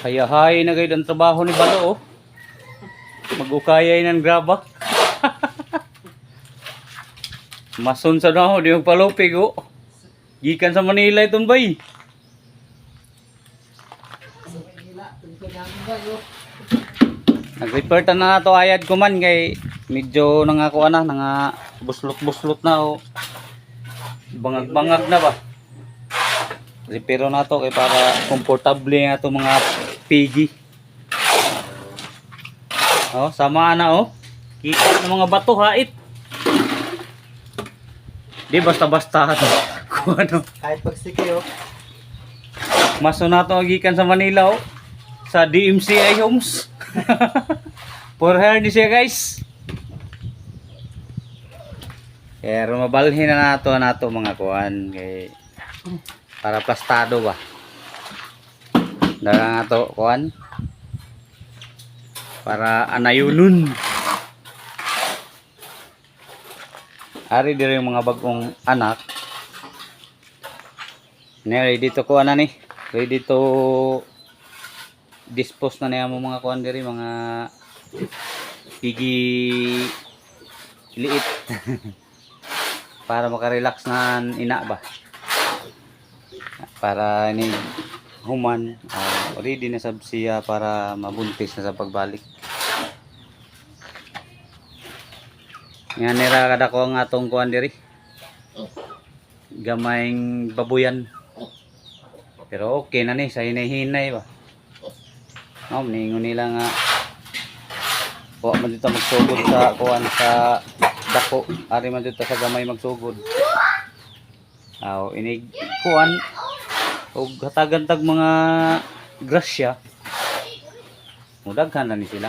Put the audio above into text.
Hayahay na kayo ang trabaho ni Balo, oh. Mag-ukayay ng graba. Masun sa na ho, di magpalupig, oh. Gikan sa Manila itong bay. Nag-report na to ayad ko man kay medyo nangako na, nga buslot-buslot na, oh. Bangag-bangag na ba? Repero na to kay para komportable na to mga pigi. Oh, sama na, oh. Kita ng mga bato hait. Di basta-basta to. Kung ano. Kahit pagsiki, oh. Maso na to gikan sa Manila, oh. Sa DMCI Homes. For her ni siya, guys. Pero mabalhin na nato mga kuan kay para plastado ba. Dala nga to kuan. Para anayunon. Ari diri yung mga bagong anak. Ready to kuan na ni. Ready to dispose na niya mo mga kuan diri, mga pigi liit. Para makarelax na ina ba. Para ini human ready na sab siya para mabuntis na sa pagbalik. Nga nira kada ko ang atong kuan diri. Gamayng babuyan. Pero okay na ni sa hinay-hinay ba. Ningon nila nga wa man dito magsugod sa kuan sa dako, ari man dito sa gamay magsugod. Inig kuan og hatagan tag mga grasya. Mudaghan na ni sila.